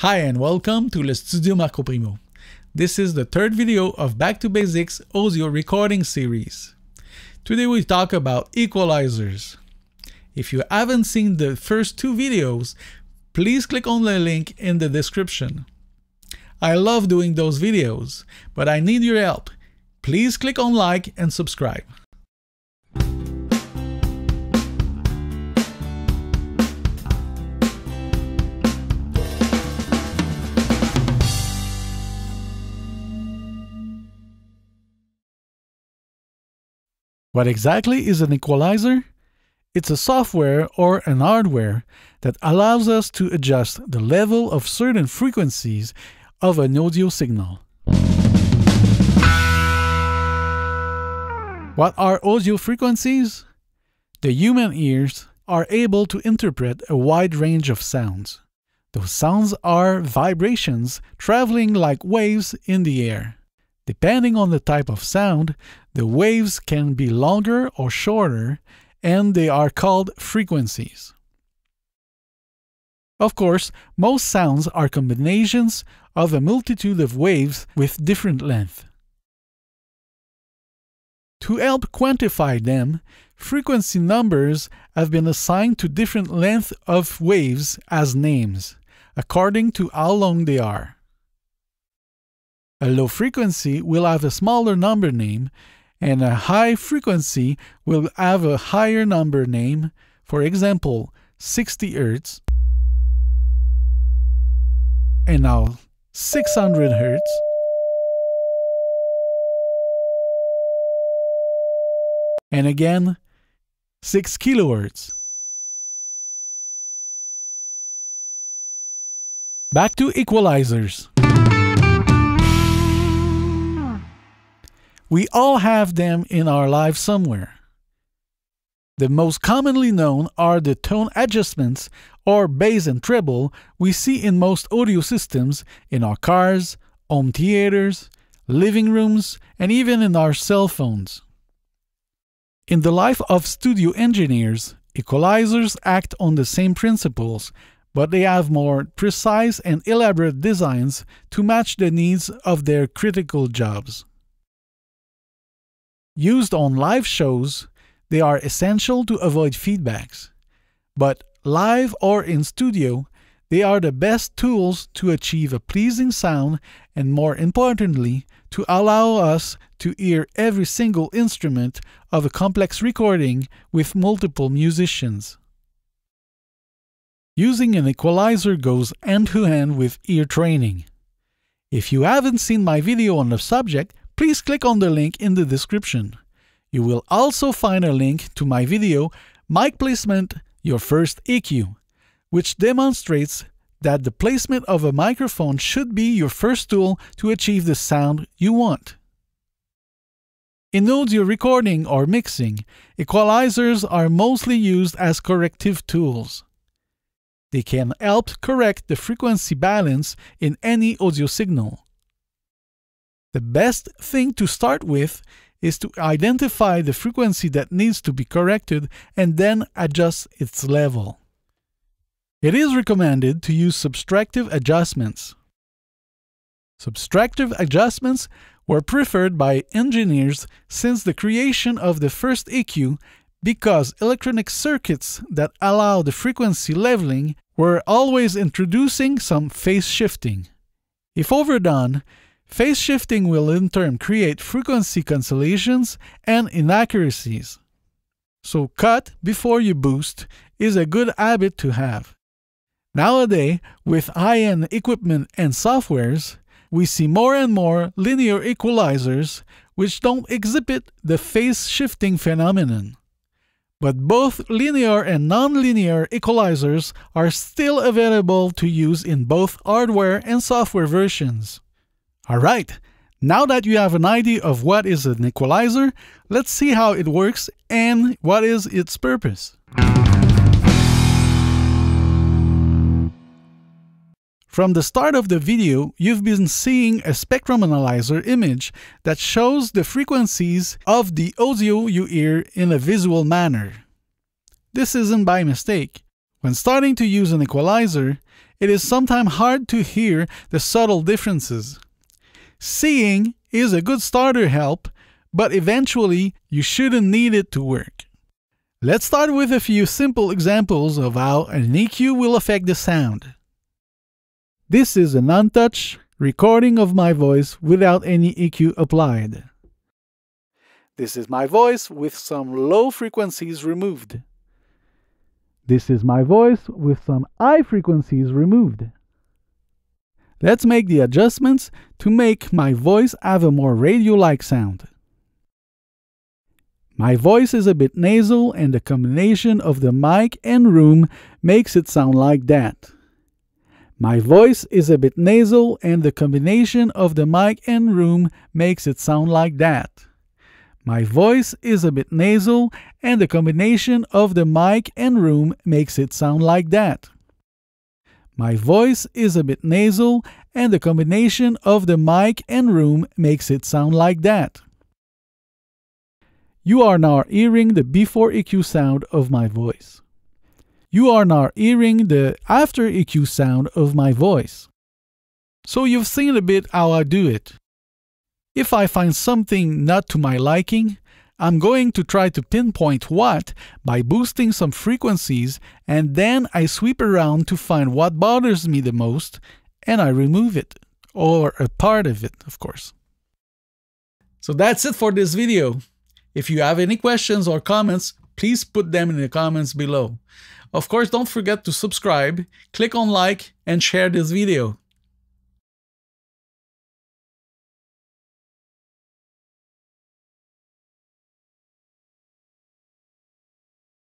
Hi and welcome to Le Studio Marco Primeau. This is the third video of Back to Basics audio recording series. Today we talk about equalizers. If you haven't seen the first two videos, please click on the link in the description. I love doing those videos, but I need your help. Please click on like and subscribe. What exactly is an equalizer? It's a software or an hardware that allows us to adjust the level of certain frequencies of an audio signal. What are audio frequencies? The human ears are able to interpret a wide range of sounds. Those sounds are vibrations traveling like waves in the air. Depending on the type of sound, the waves can be longer or shorter, and they are called frequencies. Of course, most sounds are combinations of a multitude of waves with different length. To help quantify them, frequency numbers have been assigned to different lengths of waves as names, according to how long they are. A low frequency will have a smaller number name, and a high frequency will have a higher number name, for example, 60 Hz, and now 600 Hz, and again 6 kHz. Back to equalizers. We all have them in our lives somewhere. The most commonly known are the tone adjustments or bass and treble we see in most audio systems in our cars, home theaters, living rooms, and even in our cell phones. In the life of studio engineers, equalizers act on the same principles, but they have more precise and elaborate designs to match the needs of their critical jobs. Used on live shows, they are essential to avoid feedbacks. But live or in studio, they are the best tools to achieve a pleasing sound and, more importantly, to allow us to hear every single instrument of a complex recording with multiple musicians. Using an equalizer goes hand-to-hand with ear training. If you haven't seen my video on the subject, please click on the link in the description. You will also find a link to my video, Mic Placement, Your First EQ, which demonstrates that the placement of a microphone should be your first tool to achieve the sound you want. In audio recording or mixing, equalizers are mostly used as corrective tools. They can help correct the frequency balance in any audio signal. The best thing to start with is to identify the frequency that needs to be corrected and then adjust its level. It is recommended to use subtractive adjustments. Subtractive adjustments were preferred by engineers since the creation of the first EQ because electronic circuits that allow the frequency leveling were always introducing some phase shifting. If overdone, phase shifting will in turn create frequency cancellations and inaccuracies. So cut before you boost is a good habit to have. Nowadays, with high-end equipment and softwares, we see more and more linear equalizers which don't exhibit the phase shifting phenomenon. But both linear and non-linear equalizers are still available to use in both hardware and software versions. Alright, now that you have an idea of what is an equalizer, let's see how it works and what is its purpose. From the start of the video, you've been seeing a spectrum analyzer image that shows the frequencies of the audio you hear in a visual manner. This isn't by mistake. When starting to use an equalizer, it is sometimes hard to hear the subtle differences. Seeing is a good starter help, but eventually you shouldn't need it to work. Let's start with a few simple examples of how an EQ will affect the sound. This is an untouched recording of my voice without any EQ applied. This is my voice with some low frequencies removed. This is my voice with some high frequencies removed. Let's make the adjustments to make my voice have a more radio-like sound. My voice is a bit nasal and the combination of the mic and room makes it sound like that. My voice is a bit nasal and the combination of the mic and room makes it sound like that. My voice is a bit nasal and the combination of the mic and room makes it sound like that. My voice is a bit nasal and the combination of the mic and room makes it sound like that. You are now hearing the before EQ sound of my voice. You are now hearing the after EQ sound of my voice. So you've seen a bit how I do it. If I find something not to my liking, I'm going to try to pinpoint what by boosting some frequencies, and then I sweep around to find what bothers me the most and I remove it, or a part of it, of course. So that's it for this video. If you have any questions or comments, please put them in the comments below. Of course, don't forget to subscribe, click on like, and share this video.